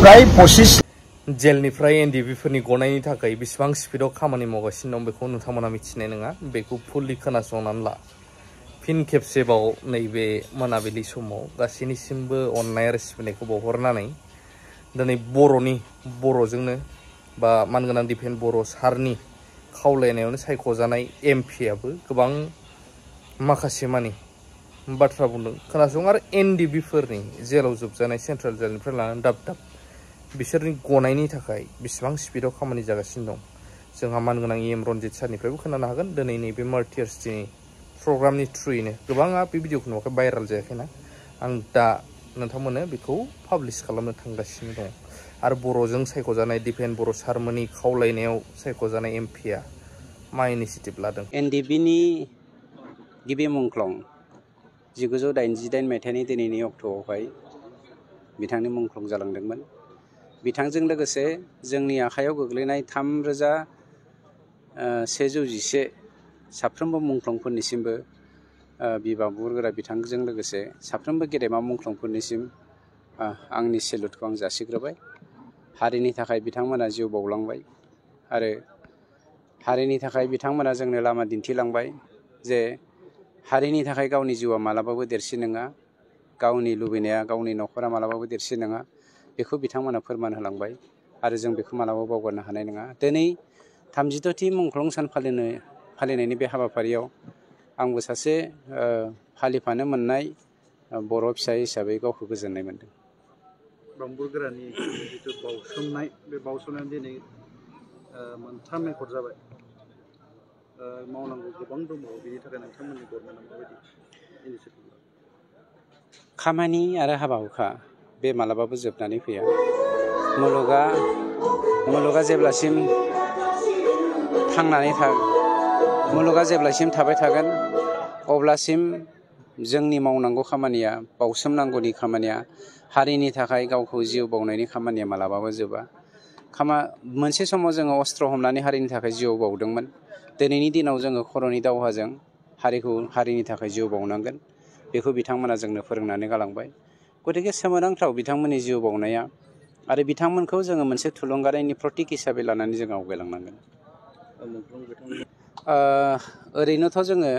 प्राय 25 जेलनिफ्राय एनडिबिफोरनि गनायनि थाखाय बेसेबां स्पिडआव खामानि मावगासिनो दं बेखौ नोंथांमोना मिथिनाय नङा। बेखौ फुल्लि खोनासंनानै ला। फिन खेबसेबाव नैबे मोनाबिलि समाव गासैनिसिमबो अननाय आरो सिबिनायखौ बावहरनानै दिनै बर'जोंनो बा मानगोनां दिफेन बर' सारनि खावलायनायावनो सायख'जानाय एमपिआबो गोबां माखासे मानि बाथ्रा बुंदों खोनासं। आरो एनडिबिफोरनि जेलाव जोबजानाय सेन्ट्रेल जेलनिफ्राय लानानै दाब बिसोरनि गनायनि थाखाय बेसेबां स्पिडआव खामानि जागासिनो दं जोंहा मानगोनां एम रनजित सारनिफ्रायबो खोनानो हागोन। दिनै नैबे मार्टियार्स डेनि प्रग्रामनि थ्रुयैनो गोबाङा बे भिडिअखौ नुवाखै, भाइरेल जायाखैना। आं दा नोंथांमोननो बेखौ पाब्लिश खालामनो थांगासिनो दं। आरो बर'जों सायख'जानाय दिफेन बर' सारमोननि खावलायनायाव सायख'जानाय एमपिआ मा इनिसिएटिभ लादों। एनडिबिनि गिबि मुंख्लं 1988 मायथाइनि दिनैनि अक्ट'आवहाय बिथांनि मुंख्लं जालांदोंमोन। बिथांजों लोगोसे जोंनि आखायाव गोग्लैनाय 3111 साफ्रोमबो मुंख्लंफोरनिसिमबो बिबान बुरगोरा बिथांजों लोगोसे साफ्रोमबो गेदेमा मुंख्लंफोरनिसिम आंनि सेलुटखौ आं जासिग्रोबाय। हारिनि थाखाय बिथांमोना जिउ बावलांबाय आरो हारिनि थाखाय बिथांमोना जोंनो लामा दिन्थिलांबाय जे हारिनि थाखाय गावनि जिउआ मालाबाबो देरसिन नङा, गावनि लुबैनाया गावनि न'खरा मालाबाबो देरसिन नङा। बेखौ बिथांमोना फोरमान होलांबाय आरो जों बेखौ मालाबाबो बावगारनो हानाय नङा। दिनै 36थि मुंख्लं सान फालिनायनि बे हाबाफारियाव आंबो सासे फालिफानो मोननाय बर' फिसा हिसाबै गावखौ गोजोननाय मोन्दों। बांबुरगोरानि जिथु बावसोमनाय, बे बावसोमनाया दिनै मोनथाम एकर्ड जाबाय। मावनांगौ गोबां दंबावो, बेनि थाखाय नोंथांमोननि गभर्नमेन्टआ माबायदि इनिसिएटिभ लादों? खामानि आरो हाबा हुखा बे मालाबाबो जोबनानै फैया। मुलुगा जेब्लासिम थाबाय थागोन अब्लासिम जोंनि मावनांगौ खामानिया, बावसोमनांगौनि खामानिया, हारिनि थाखाय गावखौ जिउ बावनायनि खामानिया मालाबाबो जोबा। मोनसे समाव जोङो अस्त्र हमनानै हारिनि थाखाय जिउ बावदोंमोन। दिनैनि दिनाव जोङो खर'नि दावहाजों हारिनि थाखाय जिउ बावनांगोन। बेखौ बिथांमोना जोंनो फोरोंनानै गालांबाय। गतिके सोमोनांथाव बिथांमोननि जिउ बावनाया आरो बिथांमोनखौ जोङो मोनसे थुलुंगानायनि प्रतीक हिसाबै लानानै जों आवगायलांनांगोन। ओरैनोथ' जोङो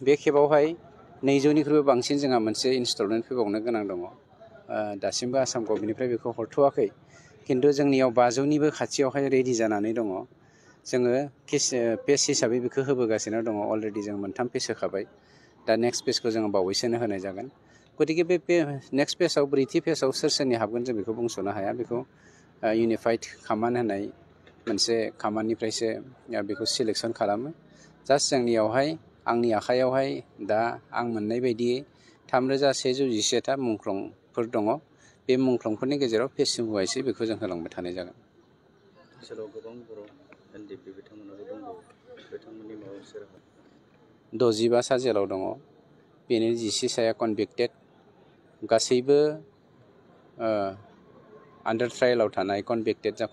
बे खेबावहाय 200निख्रुइबो बांसिन जोंहा मोनसे इनस्टलमेन्ट फैबावनो गोनां दङ। दासिमबो आसाम गभर्नमेन्टनिफ्राय बेखौ हरथ'वाखै, खिन्थु जोंनियाव 500निबो खाथियावहाय रेडि जानानै दङ। जोङो पेज हिसाबै बेखौ होबोगासिनो दङ। अलरेडि जों 3 पेज होखाबाय। दा नेक्स्ट पेजखौ जोङो बावैसोनो होनाय जागोन। गतिके बे नेक्स्ट पेजाव 4थि पेजाव सोरनि हाबगोन जों बेखौ बुंस'नो हाया। बेखौ इउनिफाइड कामान्ड होनाय मोनसे कामान्डनिफ्रायसो बेखौ सिलेक्सन खालामो। जास्ट जोंनियावहाय आंनि आखायावहाय दा आं मोननाय बायदियै 3111ता मुंख्लंफोर दङ। बे मुंख्लंफोरनि गेजेराव पेज वाइसै बेखौ जों होलांबाय थानाय जागोन। ओनसोलाव गोबां बर' एनडिबि बिथांमोनाबो दंबावो, बिथांमोननि माबा मोनसे राहा? 65 सा जेलाव दङ। बेनि 11 साया कनभिक्टेड। गासैबो आन्डार ट्रायेलाव थानाय,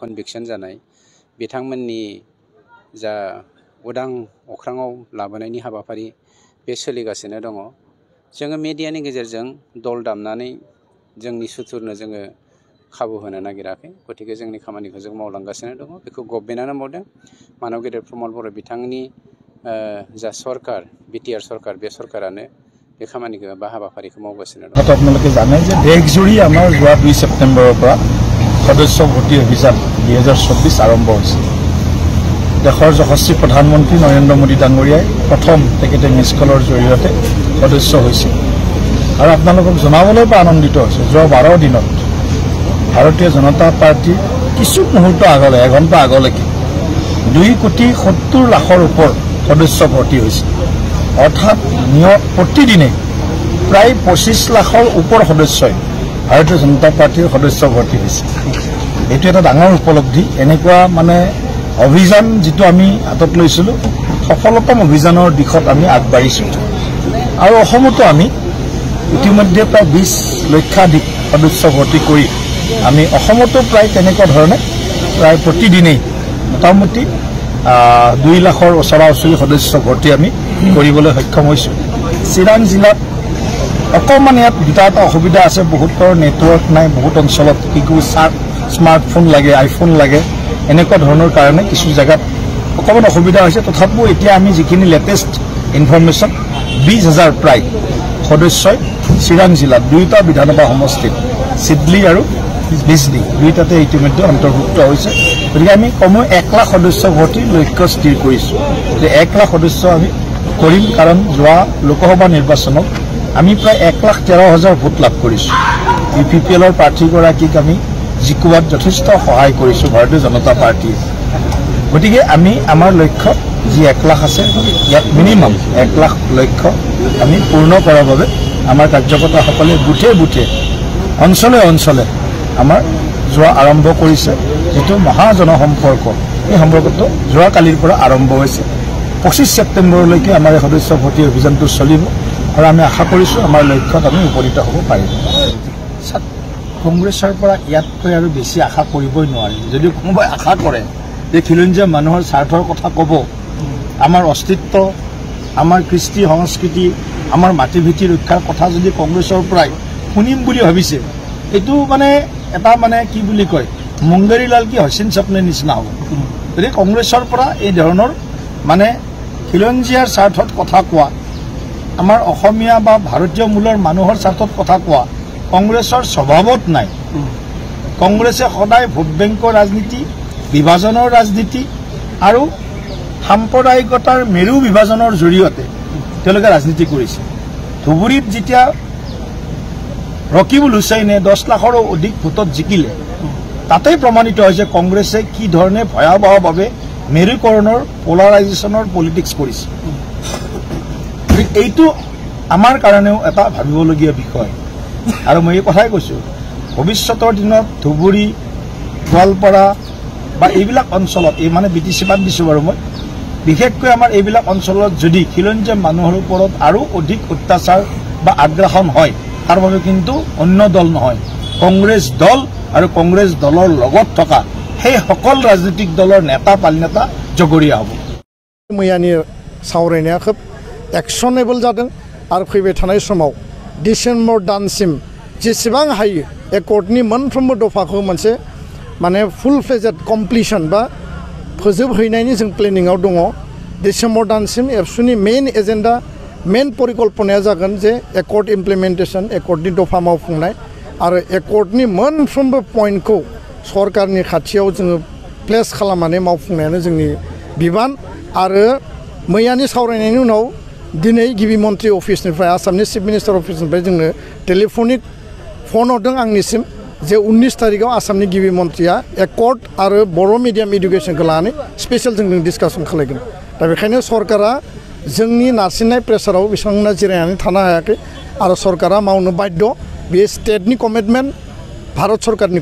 कनभिक्सन जानाय बिथांमोननि जा उदां अख्राङाव लाबोनायनि हाबाफारि बे सोलिगासिनो दङ। जोङो मेडियानि गेजेरजों दल दामनानै जोंनि सुथुरनो जोङो खाबु होनो नागिराखै। गतिके जोंनि खामानिखौ जों मावलांगासिनो दङ। बेखौ गभर्नमेन्टआनो मावदों। मानव गेदेर प्रमद बर' बिथांनि जा सरकार, बिटिआर सरकार, बे सरकारानो बे खामानिखौ बा हाबाफारिखौ मावगासिनो दं। আপোনালোকে জানে যে দেশজুৰি আমাৰ যোৱা 2 ছেপ্টেম্বৰৰ পৰা সদস্য ভৰ্তি অভিযান 2024 আৰম্ভ হৈছে। দেশৰ যশস্বী প্ৰধানমন্ত্ৰী নৰেন্দ্ৰ মোদী ডাঙৰীয়াই প্ৰথম তেখেতে মিছ কলৰ জৰিয়তে সদস্য হৈছে। আৰু আপোনালোকক জনাবলৈ আনন্দিত হৈছে, যোৱা 12 দিনত ভাৰতীয় জনতা পাৰ্টিৰ কিছু মুহূৰ্ত আগলৈ, 1 ঘণ্টা আগলৈকে 2,70,00,000 ওপৰ সদস্য ভৰ্তি হৈছে। অৰ্থাৎ প্ৰতিদিনে প্ৰায় 25 লাখৰ ওপৰ সদস্যই ভাৰতীয় জনতা পাৰ্টিৰ সদস্য ভৰ্তি হৈছে। এইটো এটা ডাঙৰ উপলব্ধি। এনেকুৱা মানে অভিযান যিটো আমি হাতত লৈছিলোঁ, সফলতম অভিযানৰ দিশত আমি আগবাঢ়িছোঁ। আৰু অসমতো আমি ইতিমধ্যে প্ৰায় 20 লক্ষাধিক সদস্য ভৰ্তি কৰি আমি অসমতো প্ৰায় তেনেকুৱা ধৰণে প্ৰায় প্ৰতিদিনেই মোটামুটি 2 লাখৰ ওচৰা ওচৰি সদস্য ভৰ্তি আমি কৰিবলৈ সক্ষম হৈছোঁ। চিৰাং জিলাত অকণমান ইয়াত দুটা এটা অসুবিধা আছে, বহুতৰ নেটৱৰ্ক নাই, বহুত অঞ্চলত কি স্মাৰ্টফোন লাগে, আইফোন লাগে, এনেকুৱা ধৰণৰ কাৰণে কিছু জেগাত অকণমান অসুবিধা হৈছে। তথাপিও এতিয়া আমি যিখিনি লেটেষ্ট ইনফৰমেশ্যন 20,000 প্ৰায় সদস্যই চিৰাং জিলাত দুয়োটা বিধানসভা সমষ্টিত চিডলি আৰু বিজনী দুয়োটাতে ইতিমধ্যে অন্তৰ্ভুক্ত হৈছে। গতিকে আমি কমেও 1 লাখ সদস্য ভৰ্তিৰ লক্ষ্য স্থিৰ কৰিছোঁ যে 1 লাখ সদস্য আমি কৰিম, কাৰণ যোৱা লোকসভা নিৰ্বাচনত আমি প্ৰায় 1,13,000 ভোট লাভ কৰিছোঁ। UPPLৰ প্ৰাৰ্থীগৰাকীক আমি জিকোৱাত যথেষ্ট সহায় কৰিছোঁ ভাৰতীয় জনতা পাৰ্টীয়ে। গতিকে আমি আমাৰ লক্ষ্য যি 1 লাখ আছে, ইয়াত মিনিমাম 1 লাখ লক্ষ্য আমি পূৰ্ণ কৰাৰ বাবে আমাৰ কাৰ্যকৰ্তাসকলে বুথে বুথে অঞ্চলে অঞ্চলে আমাৰ যোৱা আৰম্ভ কৰিছে। যিটো মহাজনসম্পৰ্ক, এই সম্পৰ্কটো যোৱাকালিৰ পৰা আৰম্ভ হৈছে। 25 ছেপ্টেম্বৰলৈকে আমাৰ এই সদস্য ভৰ্তি অভিযানটো চলিব আৰু আমি আশা কৰিছোঁ আমাৰ লক্ষ্যত আমি উপনীত হ'ব পাৰিম। কংগ্ৰেছৰ পৰা ইয়াতকৈ আৰু বেছি আশা কৰিবই নোৱাৰি। যদি কোনোবাই আশা কৰে যে খিলঞ্জীয়া মানুহৰ স্বাৰ্থৰ কথা ক'ব, আমাৰ অস্তিত্ব, আমাৰ কৃষ্টি সংস্কৃতি, আমাৰ মাটি ভেটি ৰক্ষাৰ কথা যদি কংগ্ৰেছৰ পৰাই শুনিম বুলি ভাবিছে, এইটো মানে এটা মানে কি বুলি কয়, মুংগেৰীলাল কি হচিন স্বপ্নেৰ নিচিনা হ'ব। গতিকে কংগ্ৰেছৰ পৰা এই ধৰণৰ মানে খিলঞ্জীয়াৰ স্বাৰ্থত কথা কোৱা, আমাৰ অসমীয়া বা ভাৰতীয় মূলৰ মানুহৰ স্বাৰ্থত কথা কোৱা কংগ্ৰেছৰ স্বভাৱত নাই। কংগ্ৰেছে সদায় ভোট বেংকৰ ৰাজনীতি, বিভাজনৰ ৰাজনীতি আৰু সাম্প্ৰদায়িকতাৰ মেৰু বিভাজনৰ জৰিয়তে তেওঁলোকে ৰাজনীতি কৰিছে। ধুবুৰীত যেতিয়া ৰকিবুল হুছেইনে 10 লাখৰো অধিক ভোটত জিকিলে, তাতেই প্ৰমাণিত হৈছে কংগ্ৰেছে কি ধৰণে ভয়াৱহভাৱে মেৰুকৰণৰ পোলাৰাইজেশ্যনৰ পলিটিক্স কৰিছে। এইটো আমাৰ কাৰণেও এটা ভাবিবলগীয়া বিষয়। আৰু মই এই কথাই কৈছোঁ, ভৱিষ্যতৰ দিনত ধুবুৰী, গোৱালপাৰা বা এইবিলাক অঞ্চলত, এই মানে BTC বাদ দিছোঁ বাৰু মই, বিশেষকৈ আমাৰ এইবিলাক অঞ্চলত যদি খিলঞ্জীয়া মানুহৰ ওপৰত আৰু অধিক অত্যাচাৰ বা আগ্ৰাসন হয়, তাৰ বাবে কিন্তু অন্য দল নহয়, কংগ্ৰেছ দল আৰু কংগ্ৰেছ দলৰ লগত থকা সেই সকল ৰাজনৈতিক দলৰ নেতা পালনেতা জগৰীয়া হ'ব। मैयानि सावरायनाया खोब एक्सनेबल जादों आरो फैबाय थानाय समाव डिसेम्बर दानसिम जेसेबां हायो एकर्डनि मोनफ्रोमबो दफाखौ मोनसे माने फुल फ्लेजेड कमप्लिशन बा फोजोबहैनायनि जों प्लेनिंआव दङ। डिसेम्बर दानसिम एबसुनि मेन एजेन्डा, मेन परिकल्पनाया जागोन जे एकर्ड इमप्लिमेन्टेसन, एकर्डनि दफा मावफुंनाय आरो एकर्डनि मोनफ्रोमबो पइन्टखौ सरकारनि खाथियाव जोङो प्लेस खालामनानै मावफुंनायानो जोंनि बिबान। आरो मैयानि सावरायनायनि उनाव दिनै गिबि मन्त्रि अफिसनिफ्राय, आसामनि चिफ मिनिस्टार अफिसनिफ्राय जोंनो टेलिफनिक फन हरदों आंनिसिम जे 19 तारिखआव आसामनि गिबि मन्त्रिया एकर्ड आरो बर' मिडियाम इडुकेसनखौ लानानै स्पेशल जों डिसकासन खालामगोन। दा बेखायनो सरकारा जोंनि नारसिननाय प्रेसाराव बिथांमोना जिरायनानै थानो हायाखै आरो सरकारा मावनो बाध्य। बे स्टेटनि कमिटमेन्ट, भारत सरकारनि